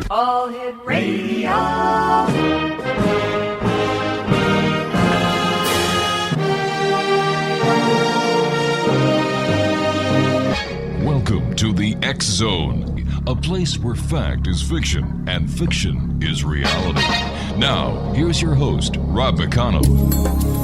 All Hit Radio. Welcome to the X Zone, a place where fact is fiction and fiction is reality. Now, here's your host, Rob McConnell.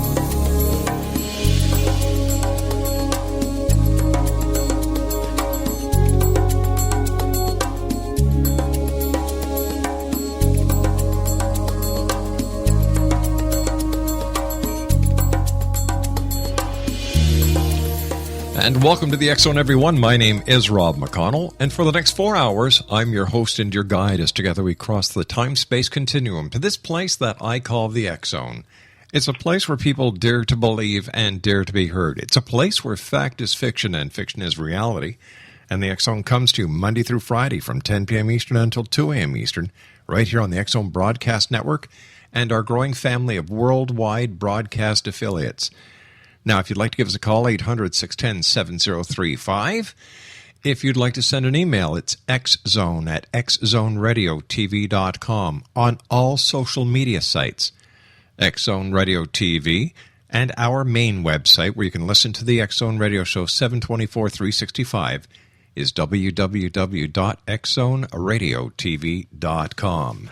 And welcome to the X Zone, everyone. My name is Rob McConnell, and for the next 4 hours, I'm your host and your guide as together we cross the time-space continuum to this place that I call the X Zone. It's a place where people dare to believe and dare to be heard. It's a place where fact is fiction and fiction is reality. And the X Zone comes to you Monday through Friday from 10 p.m. Eastern until 2 a.m. Eastern, right here on the X Zone Broadcast Network and our growing family of worldwide broadcast affiliates. Now, if you'd like to give us a call, 800-610-7035. If you'd like to send an email, it's xzone@xzoneradiotv.com on all social media sites. X Zone Radio TV and our main website where you can listen to the X Zone Radio Show 724-365 is www.xzoneradiotv.com.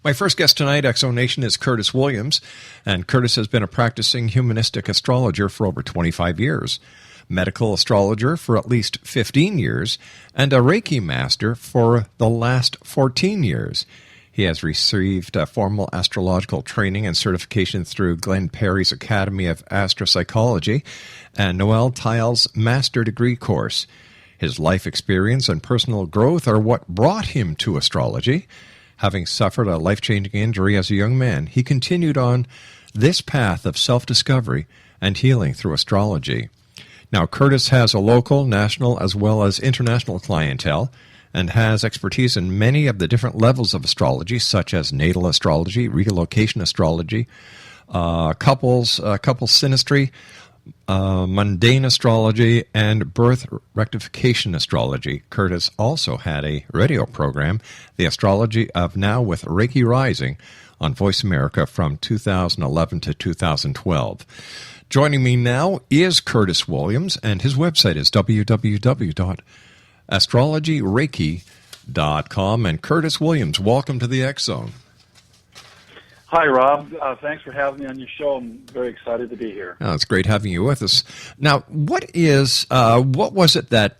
My first guest tonight, X Zone Nation, is Curtis Williams, and Curtis has been a practicing humanistic astrologer for over 25 years, medical astrologer for at least 15 years, and a Reiki master for the last 14 years. He has received formal astrological training and certification through Glenn Perry's Academy of Astro-Psychology and Noel Tile's Master Degree course. His life experience and personal growth are what brought him to astrology. Having suffered a life-changing injury as a young man, he continued on this path of self-discovery and healing through astrology. Now, Curtis has a local, national, as well as international clientele and has expertise in many of the different levels of astrology, such as natal astrology, relocation astrology, couples synastry, mundane astrology, and birth rectification astrology. Curtis also had a radio program, The Astrology of Now with Reiki Rising, on Voice America from 2011 to 2012. Joining me now is Curtis Williams, and his website is www.astrologyreiki.com. And Curtis Williams, welcome to the X Zone. Hi, Rob. Thanks for having me on your show. I'm very excited to be here. Oh, it's great having you with us. Now, what was it that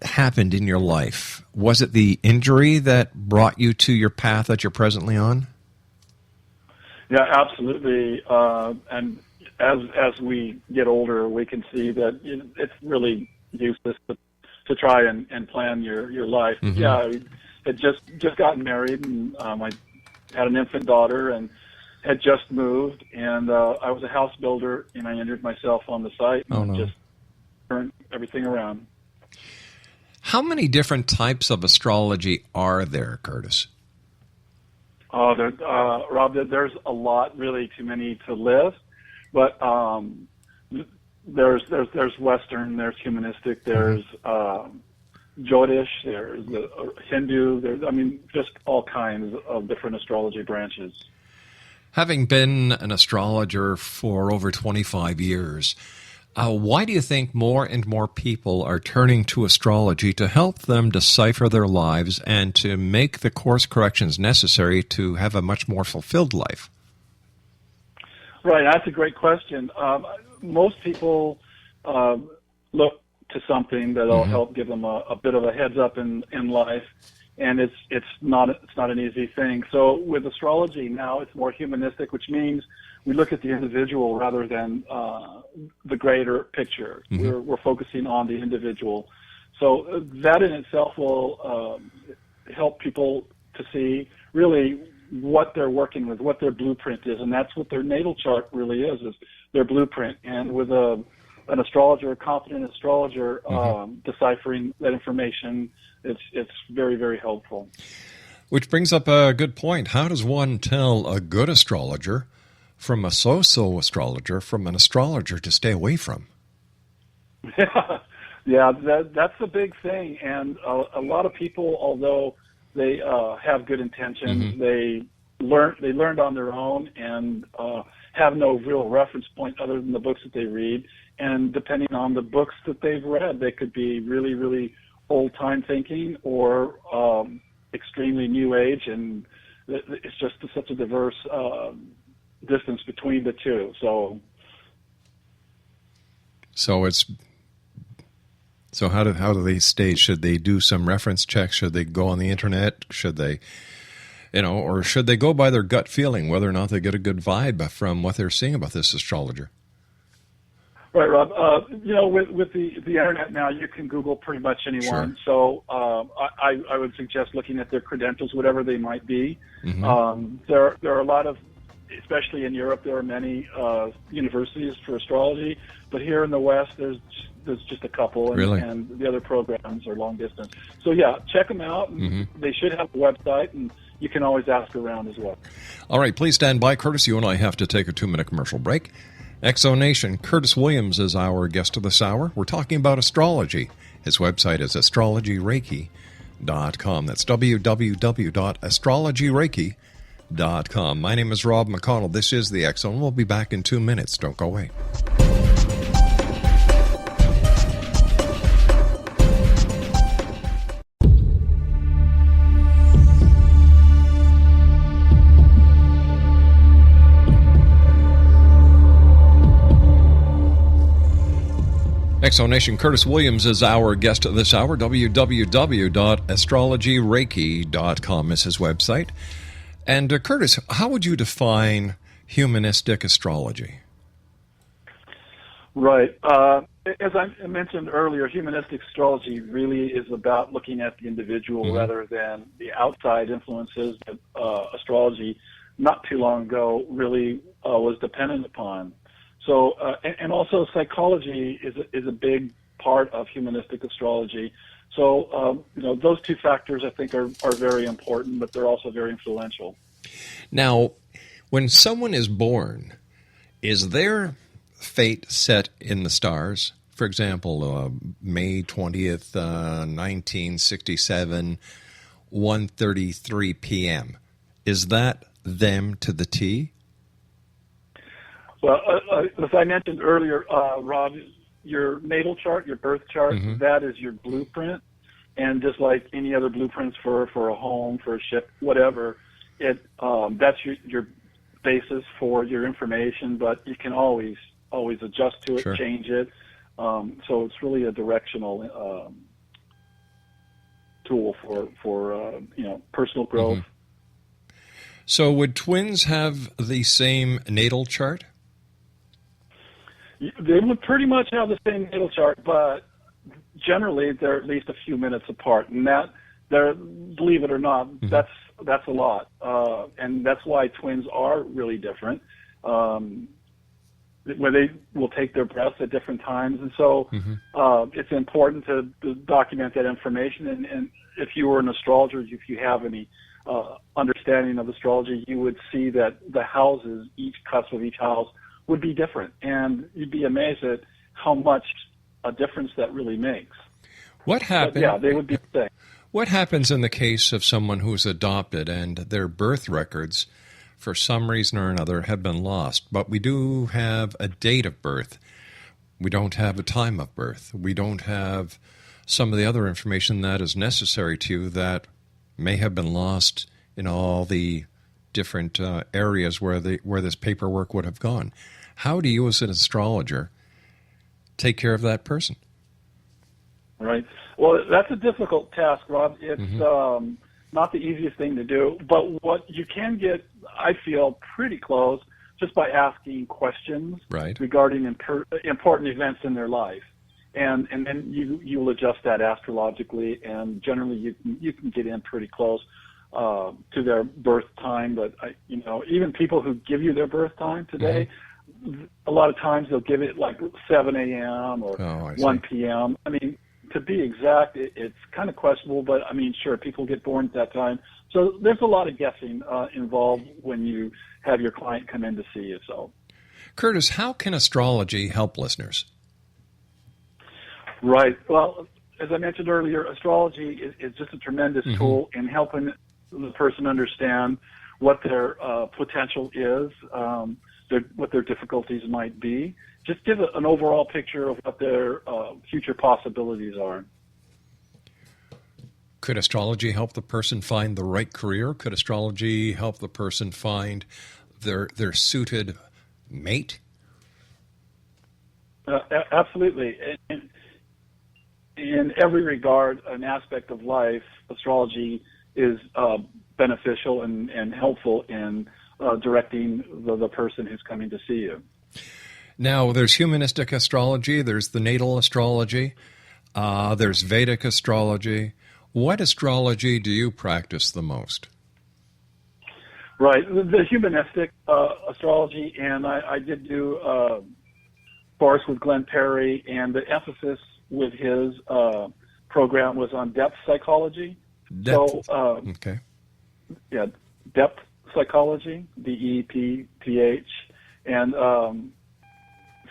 happened in your life? Was it the injury that brought you to your path that you're presently on? Yeah, absolutely. And as we get older, we can see that it's really useless to try and plan your life. Mm-hmm. Yeah, I had just gotten married, and I had an infant daughter and had just moved, and I was a house builder, and I injured myself on the site and just turned everything around. How many different types of astrology are there, Curtis? Rob, there's a lot, really too many to list, but there's Western, there's humanistic, there's Jyotish, there's Hindu, just all kinds of different astrology branches. Having been an astrologer for over 25 years, why do you think more and more people are turning to astrology to help them decipher their lives and to make the course corrections necessary to have a much more fulfilled life? Right, that's a great question. Most people look to something that'll help give them a bit of a heads up in life, and it's not an easy thing. So with astrology now, it's more humanistic, which means we look at the individual rather than the greater picture. Mm-hmm. We're focusing on the individual. So that in itself will help people to see really what they're working with, what their blueprint is, and that's what their natal chart really is their blueprint. And with an astrologer, a competent astrologer, deciphering that information, it's very, very helpful. Which brings up a good point. How does one tell a good astrologer from a so-so astrologer from an astrologer to stay away from? Yeah, that's a big thing. And a lot of people, although They have good intentions. They learned on their own and have no real reference point other than the books that they read. And depending on the books that they've read, they could be really, really old-time thinking or extremely new age, and it's just such a diverse distance between the two. So how do they stage? Should they do some reference checks? Should they go on the internet? Should they, or should they go by their gut feeling, whether or not they get a good vibe from what they're seeing about this astrologer? Right, Rob. With the internet now, you can Google pretty much anyone. Sure. So I would suggest looking at their credentials, whatever they might be. There are a lot of, especially in Europe, there are many universities for astrology. But here in the West, there's just a couple, and the other programs are long distance. So yeah, check them out. And they should have a website, and you can always ask around as well. All right, please stand by, Curtis. You and I have to take a 2-minute commercial break. Exo-Nation, Curtis Williams is our guest of this hour. We're talking about astrology. His website is astrologyreiki.com. That's www.astrologyreiki.com. My name is Rob McConnell. This is the X-Zone. We'll be back in 2 minutes. Don't go away. Exo-Nation, Curtis Williams is our guest this hour. www.astrologyreiki.com is his website. And Curtis, how would you define humanistic astrology? Right. As I mentioned earlier, humanistic astrology really is about looking at the individual rather than the outside influences that astrology not too long ago really was dependent upon. So, and also psychology is a big part of humanistic astrology. So, those two factors I think are very important, but they're also very influential. Now, when someone is born, is their fate set in the stars? For example, May 20th, 1967, 1:33 p.m. Is that them to the T? Well, as I mentioned earlier, Rob, your natal chart, your birth chart, that is your blueprint. And just like any other blueprints for a home, for a ship, whatever, that's your basis for your information. But you can always adjust to it, change it. So it's really a directional tool for personal growth. So would twins have the same natal chart? They would pretty much have the same natal chart, but generally they're at least a few minutes apart, and believe it or not, that's a lot, and that's why twins are really different. Where they will take their breaths at different times, and so it's important to document that information. And if you were an astrologer, if you have any understanding of astrology, you would see that the houses, each cusp of each house, would be different, and you'd be amazed at how much a difference that really makes. What happens? Yeah, they would be the same. What happens in the case of someone who's adopted and their birth records, for some reason or another, have been lost, but we do have a date of birth? We don't have a time of birth. We don't have some of the other information that is necessary to you that may have been lost in all the different areas where this paperwork would have gone. How do you, as an astrologer, take care of that person? Right. Well, that's a difficult task, Rob. It's not the easiest thing to do, but what you can get, I feel, pretty close just by asking questions regarding important events in their life, and then you will adjust that astrologically, and generally you can get in pretty close to their birth time. But even people who give you their birth time today, a lot of times they'll give it like 7 a.m. or 1 p.m. I mean, to be exact, it's kind of questionable, but I mean, sure, people get born at that time. So there's a lot of guessing involved when you have your client come in to see you. So, Curtis, how can astrology help listeners? Right. Well, as I mentioned earlier, astrology is just a tremendous tool in helping the person understand what their potential is, what their difficulties might be. Just give an overall picture of what their future possibilities are. Could astrology help the person find the right career? Could astrology help the person find their suited mate? Absolutely. In every regard, an aspect of life, astrology is beneficial and helpful in directing the person who's coming to see you. Now, there's humanistic astrology, there's the natal astrology, there's Vedic astrology. What astrology do you practice the most? Right, the humanistic astrology, and I did do a course with Glenn Perry, and the emphasis with his program was on depth psychology. Depth. So, okay. Yeah, depth psychology, DEPTH, and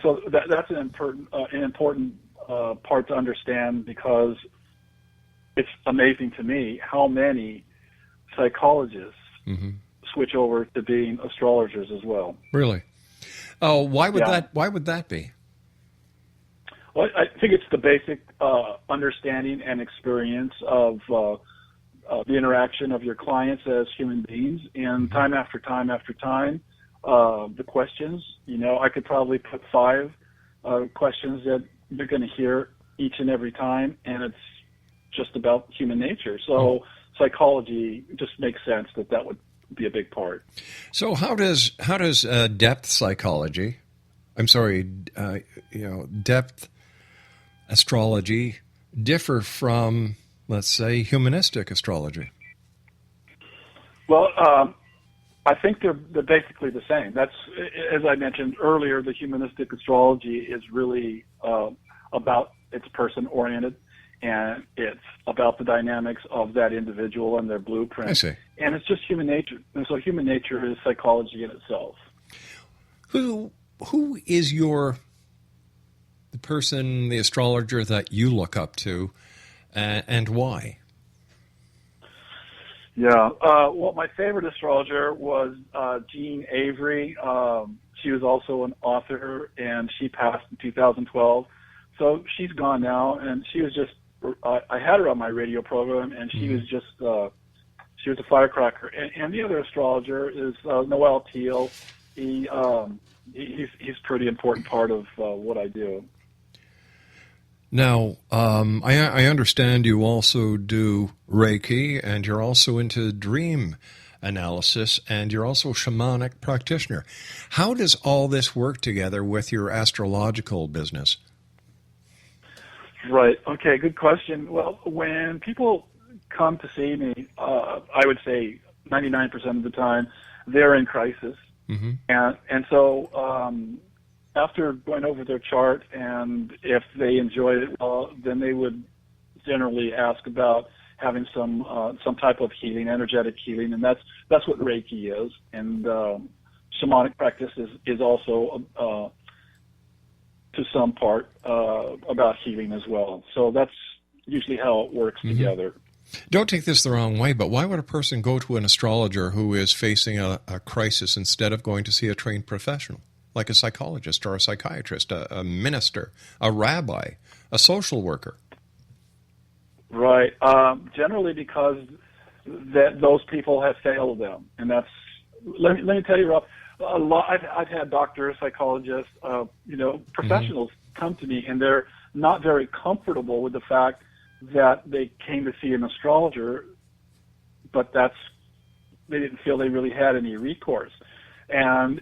so that's an important part to understand, because it's amazing to me how many psychologists switch over to being astrologers as well. Really? Oh, why would that? Why would that be? Well, I think it's the basic understanding and experience of the interaction of your clients as human beings, and time after time after time, the questions. I could probably put 5 questions that you're going to hear each and every time, and it's just about human nature. So psychology just makes sense that would be a big part. So how does depth psychology, depth astrology differ from, let's say, humanistic astrology? Well, I think they're basically the same. That's, as I mentioned earlier, the humanistic astrology is really about, it's person-oriented, and it's about the dynamics of that individual and their blueprint. I see. And it's just human nature. And so human nature is psychology in itself. Who is the person, the astrologer that you look up to, and why? Yeah. Well, my favorite astrologer was Jean Avery. She was also an author, and she passed in 2012. So she's gone now, and she was just, I had her on my radio program, and she was just, she was a firecracker. And the other astrologer is Noel Teal. He's pretty important part of what I do. Now, I understand you also do Reiki, and you're also into dream analysis, and you're also a shamanic practitioner. How does all this work together with your astrological business? Right. Okay, good question. Well, when people come to see me, I would say 99% of the time, they're in crisis. And so after going over their chart, and if they enjoyed it well, then they would generally ask about having some type of healing, energetic healing, and that's what Reiki is. And shamanic practice is also to some part about healing as well. So that's usually how it works together. Don't take this the wrong way, but why would a person go to an astrologer who is facing a crisis instead of going to see a trained professional, like a psychologist or a psychiatrist, a minister, a rabbi, a social worker? Right. Generally because those people have failed them. And that's, let me tell you, Rob, I've had doctors, psychologists, professionals come to me, and they're not very comfortable with the fact that they came to see an astrologer, but they didn't feel they really had any recourse. And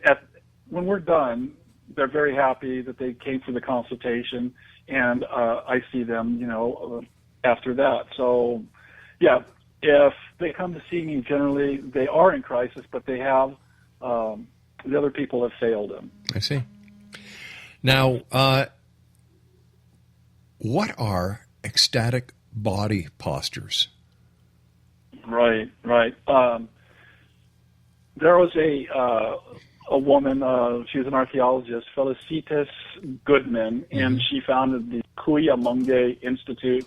when we're done, they're very happy that they came for the consultation, and I see them, after that. So, yeah, if they come to see me, generally they are in crisis, but they have, the other people have failed them. I see. Now, what are ecstatic body postures? Right. There was a woman, she was an archaeologist, Felicitas Goodman, and she founded the Cuyamonga Institute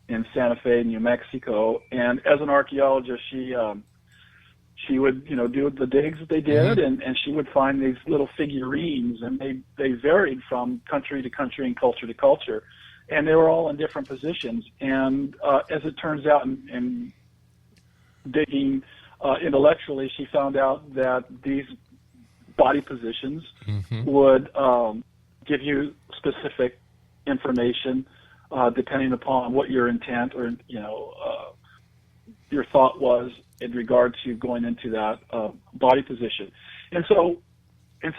in Santa Fe, New Mexico. And as an archaeologist, she would, do the digs that they did, and she would find these little figurines, and they varied from country to country and culture to culture, and they were all in different positions. And as it turns out, in digging intellectually, she found out that these body positions would give you specific information depending upon what your intent or your thought was in regard to going into that body position. And so it's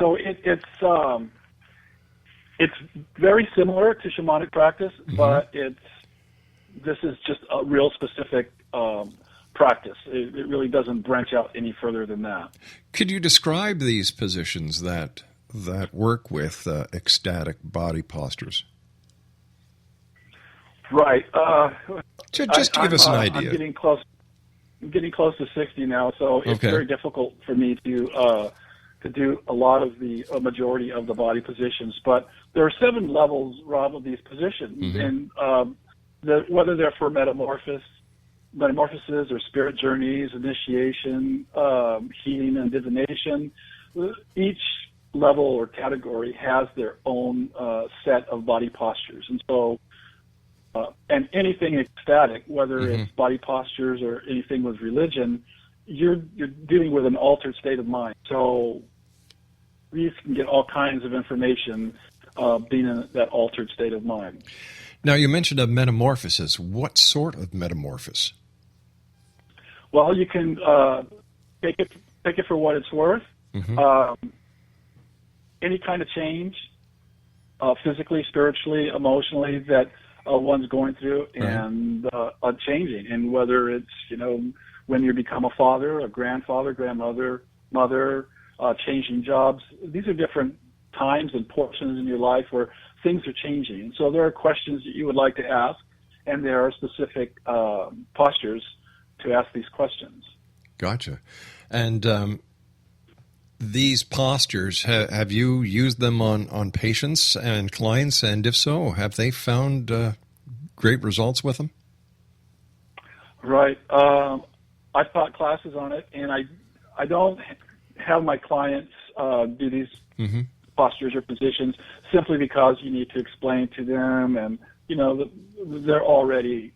very similar to shamanic practice, but this is just a real specific practice. It really doesn't branch out any further than that. Could you describe these positions that work with ecstatic body postures? Right. Just to give us an idea. I'm getting close to 60 now, so it's very difficult for me to do a lot of the majority of the body positions. But there are 7 levels, Rob, of these positions, and whether they're for metamorphosis or spirit journeys, initiation, healing, and divination, each level or category has their own set of body postures, and so. And anything ecstatic, whether it's body postures or anything with religion, you're dealing with an altered state of mind. So you can get all kinds of information being in that altered state of mind. Now, you mentioned a metamorphosis. What sort of metamorphosis? Well, you can take it for what it's worth. Any kind of change, physically, spiritually, emotionally, that one's going through and changing, and whether it's when you become a father, a grandfather, grandmother, mother, changing jobs. These are different times and portions in your life where things are changing, and so there are questions that you would like to ask, and there are specific postures to ask these questions. Gotcha. And these postures, have you used them on patients and clients? And if so, have they found great results with them? Right. I've taught classes on it, and I don't have my clients do these postures or positions simply because you need to explain to them, and they're already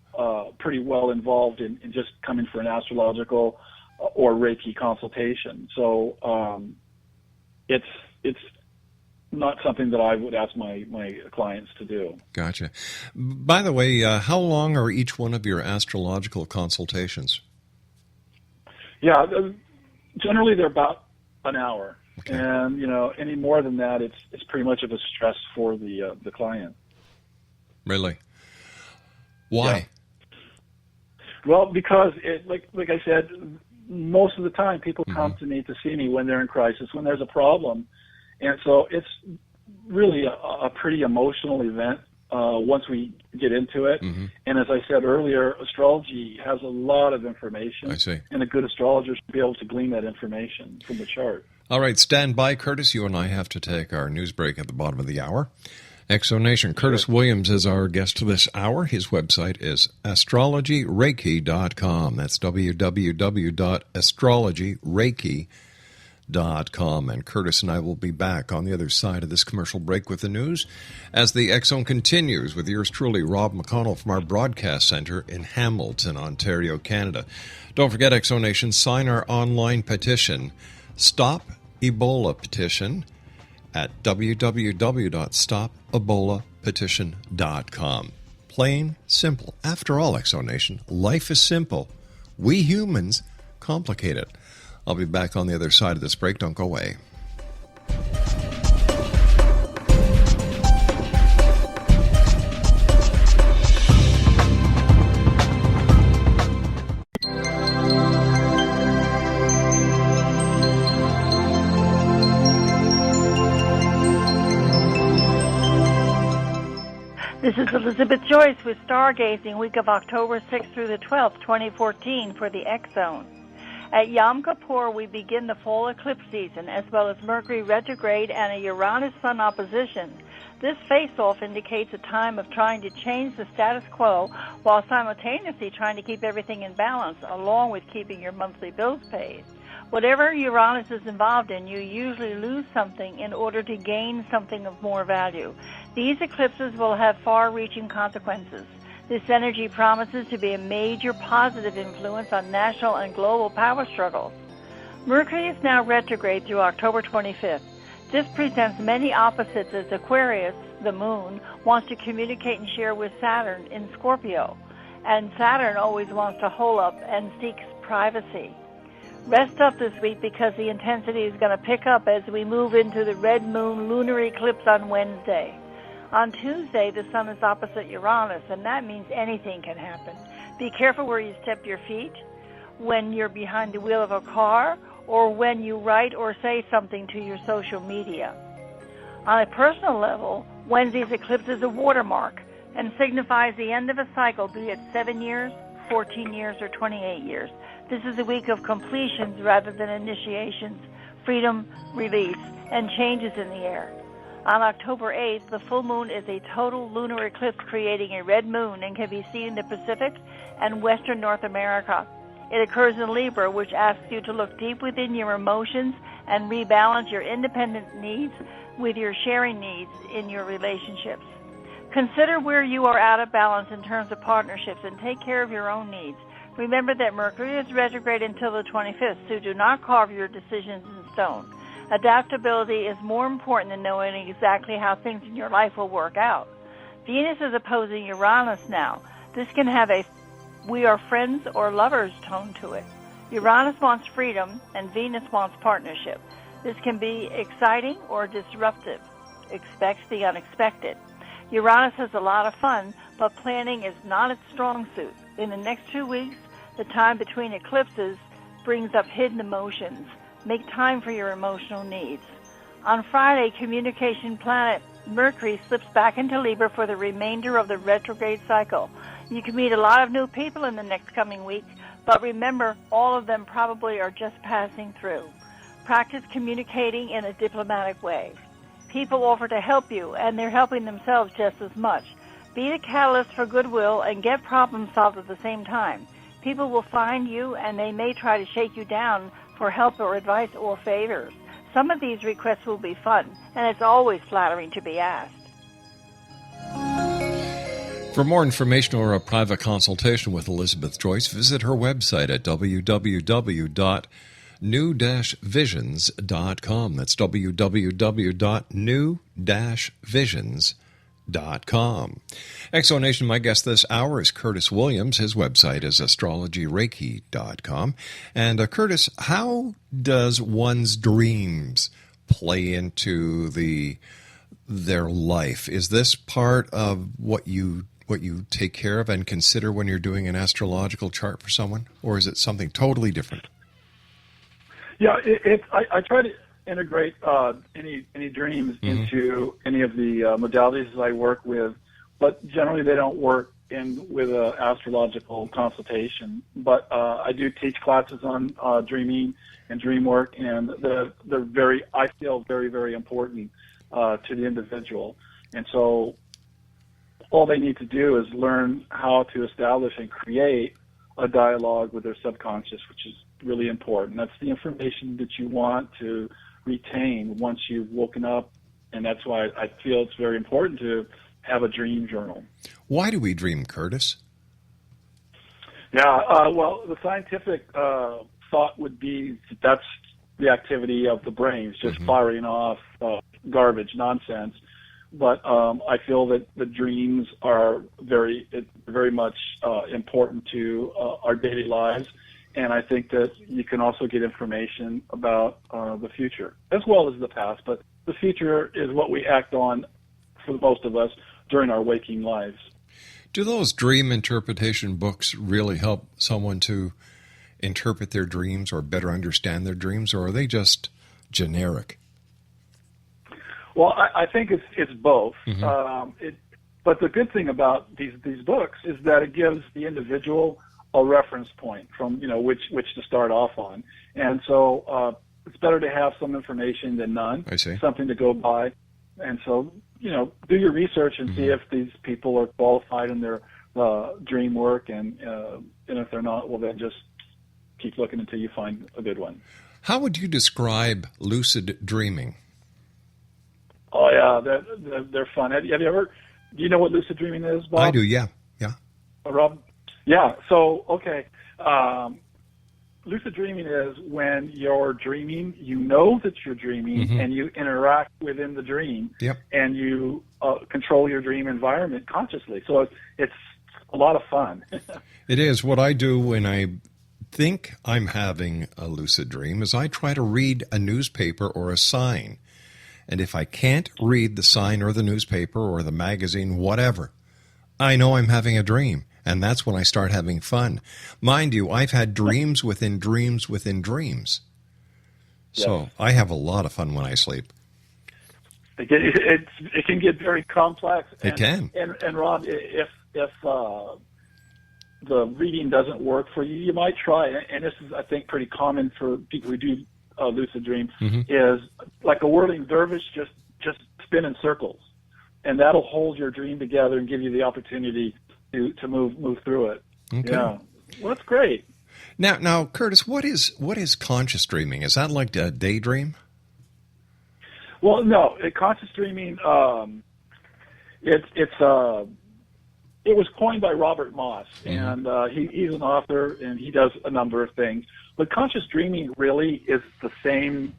pretty well involved in just coming for an astrological or Reiki consultation. So it's not something that I would ask my clients to do. Gotcha. By the way, how long are each one of your astrological consultations? Yeah, generally they're about an hour. Okay. And any more than that, it's pretty much of a stress for the client. Really? Why? Yeah. Well, because like I said, most of the time people come to me to see me when they're in crisis, when there's a problem. And so it's really a pretty emotional event once we get into it. And as I said earlier, astrology has a lot of information. I see. And a good astrologer should be able to glean that information from the chart. All right, stand by, Curtis. You and I have to take our news break at the bottom of the hour. Exonation. Curtis Williams is our guest this hour. His website is astrologyreiki.com. That's www.astrologyreiki.com. And Curtis and I will be back on the other side of this commercial break with the news as the X-Zone continues with yours truly, Rob McConnell, from our broadcast center in Hamilton, Ontario, Canada. Don't forget, Exonation, sign our online petition, Stop Ebola Petition, at www.stopebolapetition.com. Plain simple. After all, Exonation, life is simple. We humans complicate it. I'll be back on the other side of this break. Don't go away. This is Elizabeth Joyce with Stargazing, week of October 6th through the 12th, 2014, for the X-Zone. At Yom Kippur, we begin the fall eclipse season, as well as Mercury retrograde and a Uranus-Sun opposition. This face-off indicates a time of trying to change the status quo while simultaneously trying to keep everything in balance, along with keeping your monthly bills paid. Whatever Uranus is involved in, you usually lose something in order to gain something of more value. These eclipses will have far-reaching consequences. This energy promises to be a major positive influence on national and global power struggles. Mercury is now retrograde through October 25th. This presents many opposites as Aquarius, the moon, wants to communicate and share with Saturn in Scorpio. And Saturn always wants to hole up and seeks privacy. Rest up this week because the intensity is going to pick up as we move into the red moon lunar eclipse on Wednesday. On Tuesday, the sun is opposite Uranus, and that means anything can happen. Be careful where you step your feet, when you're behind the wheel of a car, or when you write or say something to your social media. On a personal level, Wednesday's eclipse is a watermark and signifies the end of a cycle, be it 7 years, 14 years, or 28 years. This is a week of completions rather than initiations, freedom, release, and changes in the air. On October 8th, the full moon is a total lunar eclipse creating a red moon and can be seen in the Pacific and Western North America. It occurs in Libra, which asks you to look deep within your emotions and rebalance your independent needs with your sharing needs in your relationships. Consider where you are out of balance in terms of partnerships and take care of your own needs. Remember that Mercury is retrograde until the 25th, so do not carve your decisions in stone. Adaptability is more important than knowing exactly how things in your life will work out. Venus is opposing Uranus now. This can have a we are friends or lovers tone to it. Uranus wants freedom and Venus wants partnership. This can be exciting or disruptive. Expect the unexpected. Uranus has a lot of fun, but planning is not its strong suit. In the next 2 weeks, the time between eclipses brings up hidden emotions. Make time for your emotional needs. On Friday, communication planet Mercury slips back into Libra for the remainder of the retrograde cycle. You can meet a lot of new people in the next coming week, but remember, all of them probably are just passing through. Practice communicating in a diplomatic way. People offer to help you, and they're helping themselves just as much. Be the catalyst for goodwill and get problems solved at the same time. People will find you, and they may try to shake you down for help or advice or favors. Some of these requests will be fun, and it's always flattering to be asked. For more information or a private consultation with Elizabeth Joyce, visit her website at www.new-visions.com. That's www.new-visions.com. Exonation, my guest this hour is Curtis Williams. His website is astrologyreiki.com. And Curtis, how does one's dreams play into their life? Is this part of what you take care of and consider when you're doing an astrological chart for someone, or is it something totally different? Yeah, I try to integrate any dreams into any of the modalities that I work with, but generally they don't work with an astrological consultation. But I do teach classes on dreaming and dream work, and they're I feel very, very important to the individual. And so all they need to do is learn how to establish and create a dialogue with their subconscious, which is really important. That's the information that you want to retain once you've woken up, and that's why I feel it's very important to have a dream journal. Why do we dream, Curtis? Yeah, well, the scientific thought would be that's the activity of the brain. It's just firing off garbage, nonsense. But I feel that the dreams are very much important to our daily lives, and I think that you can also get information about the future as well as the past. But the future is what we act on for most of us during our waking lives. Do those dream interpretation books really help someone to interpret their dreams or better understand their dreams, or are they just generic? Well, I think it's both. But the good thing about these books is that it gives the individual a reference point from which to start off on, and so it's better to have some information than none. I see. Something to go by, and so do your research and see if these people are qualified in their dream work, and if they're not, well, then just keep looking until you find a good one. How would you describe lucid dreaming? Oh yeah, they're fun. Have you ever? Do you know what lucid dreaming is, Bob? I do. Yeah. Rob? Yeah. So okay. Lucid dreaming is when you're dreaming, you know that you're dreaming, and you interact within the dream, and you control your dream environment consciously. So it's a lot of fun. It is. What I do when I think I'm having a lucid dream is I try to read a newspaper or a sign. And if I can't read the sign or the newspaper or the magazine, whatever, I know I'm having a dream. And that's when I start having fun. Mind you, I've had dreams within dreams within dreams. So I have a lot of fun when I sleep. It can get very complex. It can. And Rob, if the reading doesn't work for you, you might try, and this is, I think, pretty common for people who do lucid dream, is like a whirling dervish, just spin in circles. And that'll hold your dream together and give you the opportunity to move through it. Okay. Yeah. Well, that's great. Now, Curtis, what is conscious dreaming? Is that like a daydream? Well, no. Conscious dreaming, it was coined by Robert Moss, and he's an author, and he does a number of things. But conscious dreaming really is the same,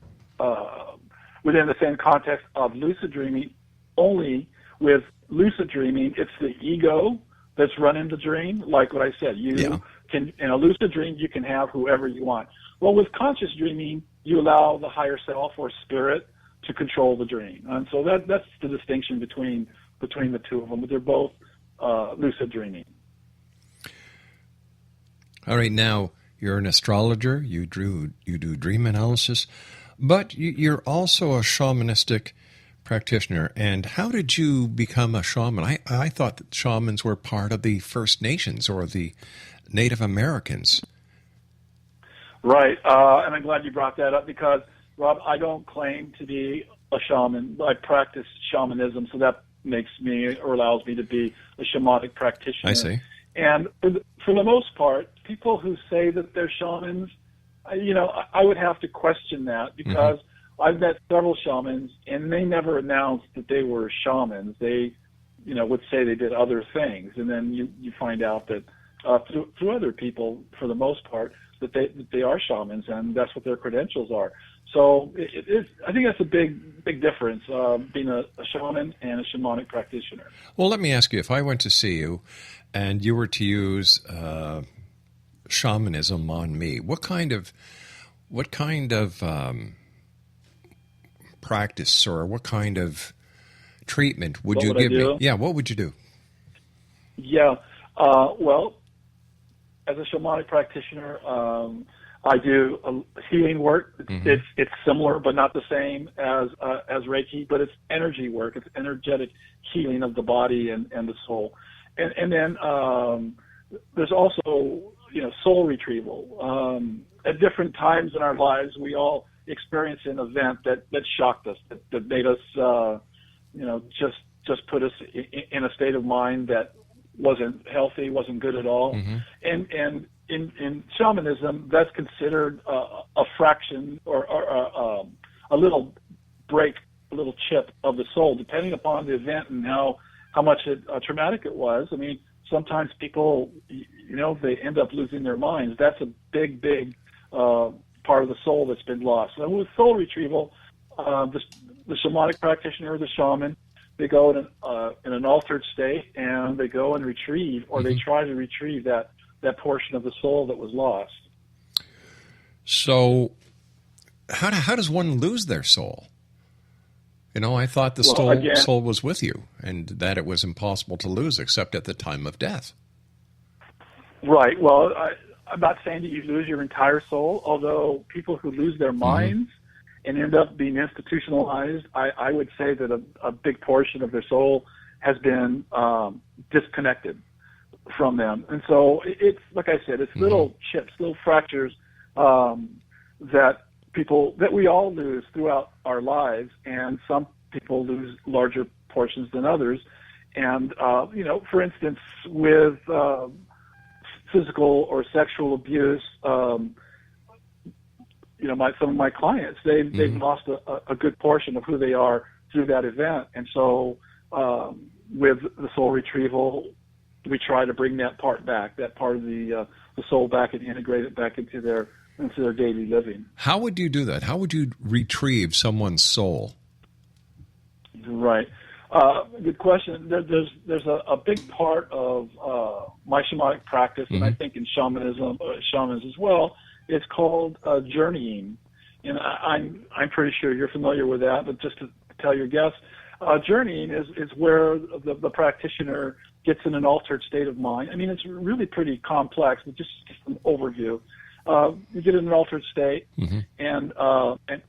within the same context of lucid dreaming, only with lucid dreaming, it's the ego that's running the dream. Like what I said, you can, in a lucid dream, you can have whoever you want. Well, with conscious dreaming, you allow the higher self or spirit to control the dream. And so that's the distinction between the two of them. But they're both lucid dreaming. All right, now you're an astrologer. You do dream analysis, but you're also a shamanistic practitioner. And how did you become a shaman? I thought that shamans were part of the First Nations or the Native Americans. Right, and I'm glad you brought that up because, Rob, I don't claim to be a shaman. I practice shamanism, so that makes me or allows me to be a shamanic practitioner. I see. And for the most part, people who say that they're shamans, I would have to question that because I've met several shamans, and they never announced that they were shamans. They, would say they did other things, and then you find out that through other people, for the most part, that they are shamans, and that's what their credentials are. So it is. I think that's a big difference, being a shaman and a shamanic practitioner. Well, let me ask you: if I went to see you, and you were to use shamanism on me, what kind of practice or what kind of treatment would you give me? Yeah, what would you do? Yeah, well, as a shamanic practitioner, I do healing work. It's similar, but not the same as Reiki. But it's energy work. It's energetic healing of the body and the soul. And then there's also soul retrieval. At different times in our lives, we all experience an event that shocked us, that made us just put us in a state of mind that wasn't healthy, wasn't good at all. And in shamanism, that's considered a fraction or a little break, a little chip of the soul, depending upon the event and how much traumatic it was. I mean, sometimes people, they end up losing their minds. That's a big part of the soul that's been lost. And with soul retrieval, the shamanic practitioner, the shaman, they go in an altered state, and they go and retrieve, or they try to retrieve that portion of the soul that was lost. So how does one lose their soul? I thought the soul was with you and that it was impossible to lose except at the time of death. Right. Well, I'm not saying that you lose your entire soul, although people who lose their minds and end up being institutionalized, I would say that a big portion of their soul has been disconnected from them. And so it's, like I said, it's little chips, little fractures that we all lose throughout our lives, and some people lose larger portions than others. And, for instance, with physical or sexual abuse, some of my clients, they've lost a good portion of who they are through that event. And so with the soul retrieval, we try to bring that part back, that part of the soul back, and integrate it back into their daily living. How would you do that? How would you retrieve someone's soul? Right. Good question. There's a big part of my shamanic practice, and I think in shamans as well. It's called journeying, and I'm pretty sure you're familiar with that. But just to tell your guests, journeying is where the practitioner gets in an altered state of mind. I mean, it's really pretty complex, but just an overview. You get in an altered state, and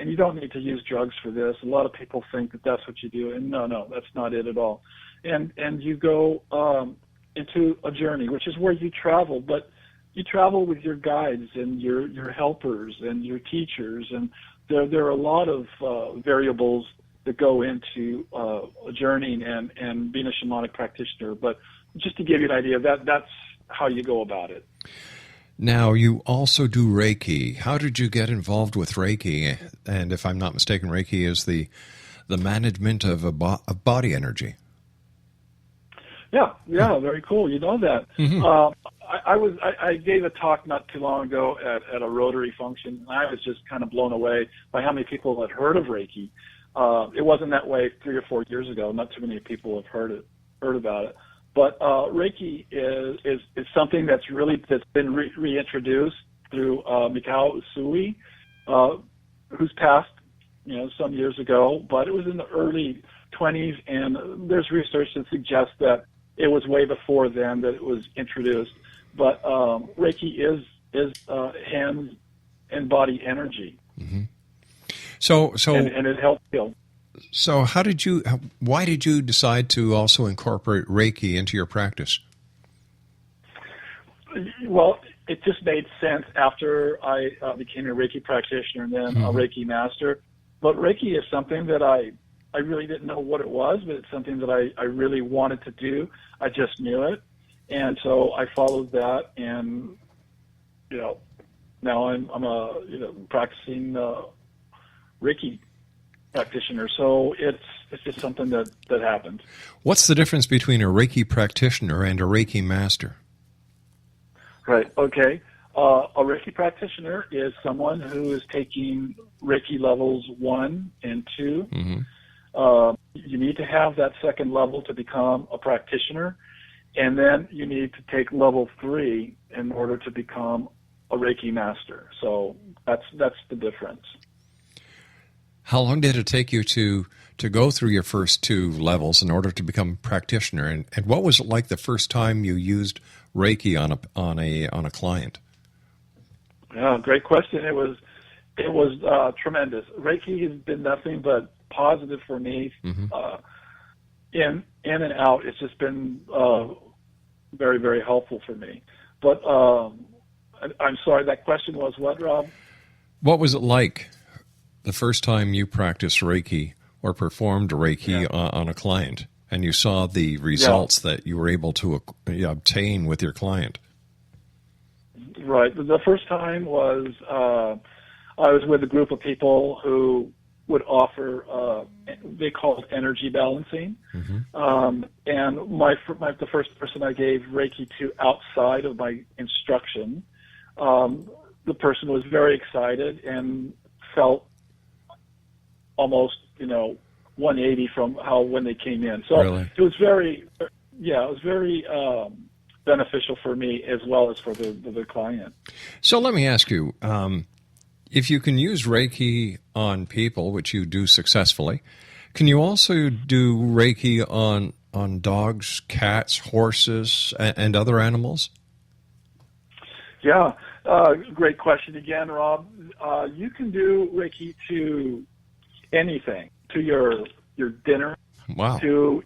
you don't need to use drugs for this. A lot of people think that that's what you do, and no, that's not it at all. And you go into a journey, which is where you travel, but you travel with your guides and your helpers and your teachers, and there are a lot of variables that go into journeying and being a shamanic practitioner. But just to give you an idea, that's how you go about it. Now, you also do Reiki. How did you get involved with Reiki? And if I'm not mistaken, Reiki is the management of body energy. Yeah, very cool. You know that. I gave a talk not too long ago at a Rotary function, and I was just kind of blown away by how many people had heard of Reiki. It wasn't that way 3 or 4 years ago. Not too many people have heard about it. But Reiki is something that's been reintroduced through Mikao Usui, who's passed some years ago. But it was in the early 20s, and there's research that suggests that it was way before then that it was introduced. But Reiki is hands and body energy. So and it helps heal. So why did you decide to also incorporate Reiki into your practice? Well, it just made sense after I became a Reiki practitioner and then a Reiki master. But Reiki is something that I really didn't know what it was, but it's something that I really wanted to do. I just knew it. And so I followed that, and, now I'm a practicing Reiki practitioner. So it's just something that happened. What's the difference between a Reiki practitioner and a Reiki master? Right. Okay. A Reiki practitioner is someone who is taking Reiki levels 1 and 2. You need to have that second level to become a practitioner, and then you need to take level 3 in order to become a Reiki master. So that's the difference. How long did it take you to go through your first 2 levels in order to become a practitioner? And what was it like the first time you used Reiki on a client? Yeah, great question. It was tremendous. Reiki has been nothing but positive for me. In and out. It's just been very, very helpful for me. But I'm sorry, that question was what, Rob? What was it like the first time you practiced Reiki or performed Reiki on a client, and you saw the results that you were able to obtain with your client? Right. The first time was I was with a group of people who would offer, they call it energy balancing. And the first person I gave Reiki to outside of my instruction, the person was very excited and felt almost, 180 from when they came in. So really? It was very, beneficial for me as well as for the client. So let me ask you, if you can use Reiki on people, which you do successfully, can you also do Reiki on dogs, cats, horses, and other animals? Yeah, great question again, Rob. You can do Reiki to anything, to your dinner, wow, to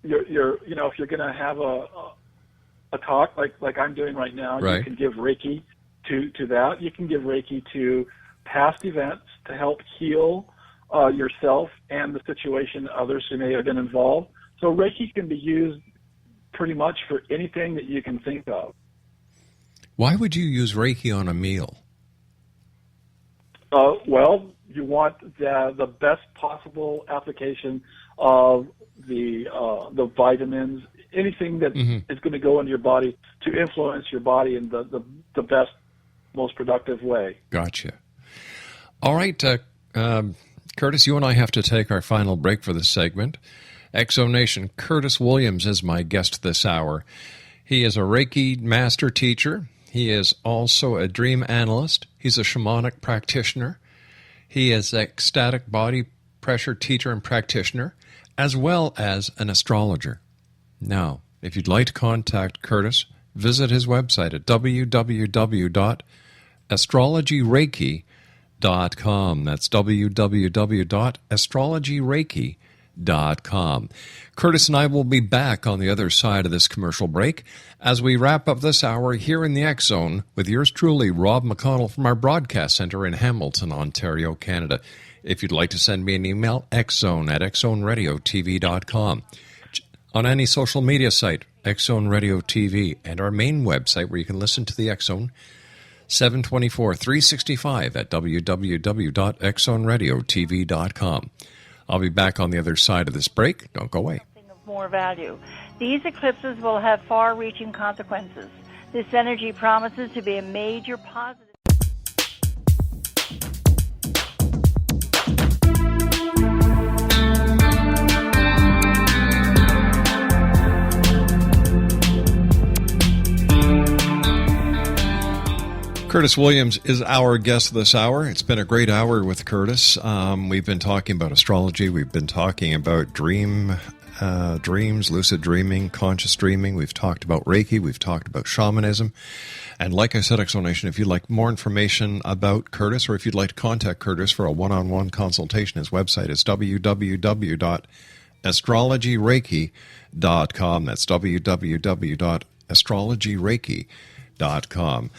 your if you're going to have a talk like I'm doing right now, right. You can give Reiki to that. You can give Reiki to past events to help heal yourself and the situation, others who may have been involved. So Reiki can be used pretty much for anything that you can think of. Why would you use Reiki on a meal? Well, you want the best possible application of the vitamins, anything that is going to go into your body to influence your body in the best, most productive way. Gotcha. All right, Curtis, you and I have to take our final break for this segment. Exonation, Curtis Williams is my guest this hour. He is a Reiki master teacher. He is also a dream analyst. He's a shamanic practitioner. He is an ecstatic body pressure teacher and practitioner, as well as an astrologer. Now, if you'd like to contact Curtis, visit his website at www.astrologyreiki.com. That's www.astrologyreiki.com. Curtis and I will be back on the other side of this commercial break as we wrap up this hour here in the X Zone with yours truly, Rob McConnell, from our broadcast center in Hamilton, Ontario, Canada. If you'd like to send me an email, xzone@xzoneradiotv.com. On any social media site, X Zone Radio TV, and our main website where you can listen to the X Zone, 724-365 at www.xzoneradiotv.com. I'll be back on the other side of this break. Don't go away. Of more value. These eclipses will have far-reaching consequences. This energy promises to be a major positive. Curtis Williams is our guest this hour. It's been a great hour with Curtis. We've been talking about astrology. We've been talking about dreams, lucid dreaming, conscious dreaming. We've talked about Reiki. We've talked about shamanism. And like I said, Exonation, if you'd like more information about Curtis, or if you'd like to contact Curtis for a one-on-one consultation, his website is www.astrologyreiki.com. That's www.astrologyreiki.com.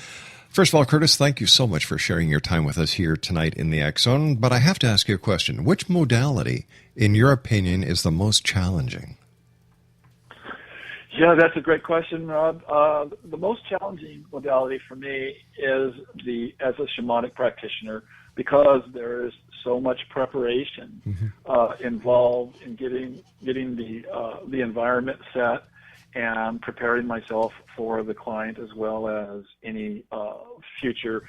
First of all, Curtis, thank you so much for sharing your time with us here tonight in the X Zone. But I have to ask you a question. Which modality, in your opinion, is the most challenging? Yeah, that's a great question, Rob. The most challenging modality for me is as a shamanic practitioner, because there is so much preparation involved in getting the environment set and preparing myself for the client, as well as any future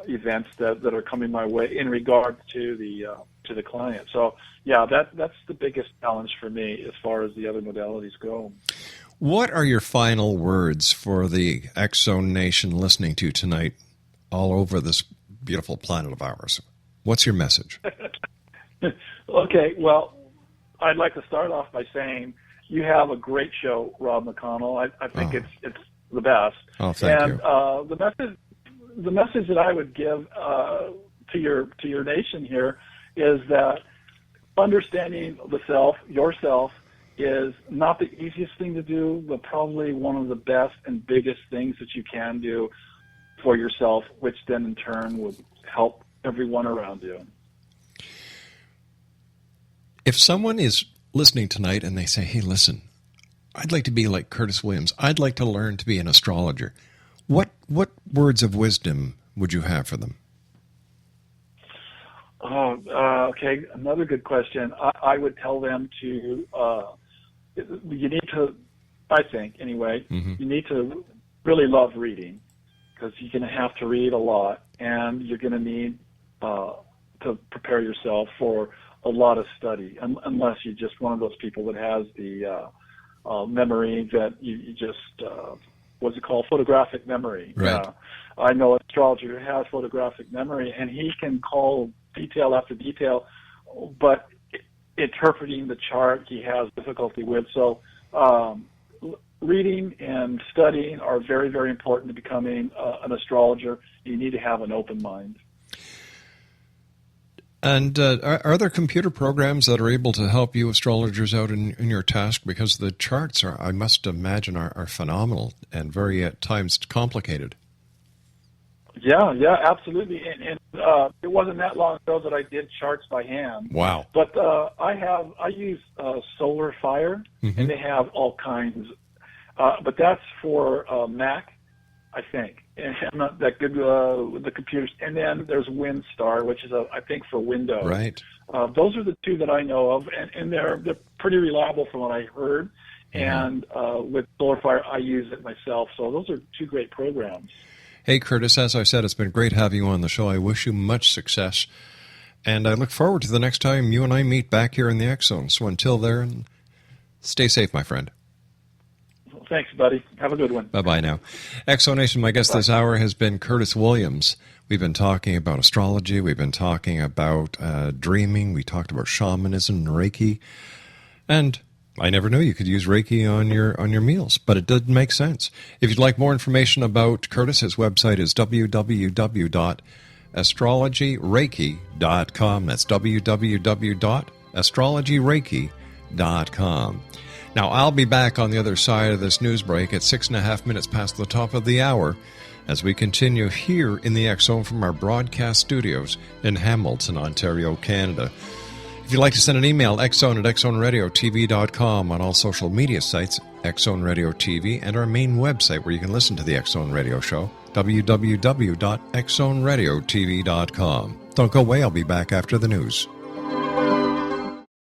events that are coming my way in regards to the client. So, yeah, that's the biggest challenge for me as far as the other modalities go. What are your final words for the X Zone Nation listening to tonight all over this beautiful planet of ours? What's your message? Okay, well, I'd like to start off by saying you have a great show, Rob McConnell. I think it's the best. Oh, thank you. The message that I would give to your nation here is that understanding the self, yourself, is not the easiest thing to do, but probably one of the best and biggest things that you can do for yourself, which then in turn would help everyone around you. If someone is listening tonight and they say, hey, listen, I'd like to be like Curtis Williams. I'd like to learn to be an astrologer. What words of wisdom would you have for them? Okay, another good question. I would tell them to, you need to, I think anyway, you need to really love reading, because you're going to have to read a lot, and you're going to need to prepare yourself for a lot of study, unless you're just one of those people that has the memory that you just, what's it called, photographic memory. Right. I know an astrologer who has photographic memory, and he can call detail after detail, but interpreting the chart he has difficulty with. So reading and studying are very, very important to becoming an astrologer. You need to have an open mind. And are there computer programs that are able to help you astrologers out in your task? Because the charts, I must imagine, are phenomenal and very, at times, complicated. Yeah, absolutely. And it wasn't that long ago that I did charts by hand. Wow. But I use Solar Fire, and they have all kinds. But that's for Mac, I think. And I'm not that good with the computers. And then there's WinStar, which is I think for Windows. Right. Those are the two that I know of, and they're pretty reliable from what I heard. And with SolarFire, I use it myself. So those are two great programs. Hey, Curtis, as I said, it's been great having you on the show. I wish you much success. And I look forward to the next time you and I meet back here in the X Zone. So until then, stay safe, my friend. Thanks, buddy. Have a good one. Bye-bye now. Exonation, my guest this hour has been Curtis Williams. We've been talking about astrology. We've been talking about dreaming. We talked about shamanism and Reiki. And I never knew you could use Reiki on your meals, but it did make sense. If you'd like more information about Curtis, his website is www.astrologyreiki.com. That's www.astrologyreiki.com. Now, I'll be back on the other side of this news break at 6.5 minutes past the top of the hour as we continue here in the X Zone from our broadcast studios in Hamilton, Ontario, Canada. If you'd like to send an email, xzone at xzoneradiotv.com, on all social media sites, X Zone Radio TV, and our main website where you can listen to the X Zone Radio Show, www.xzoneradiotv.com. Don't go away, I'll be back after the news.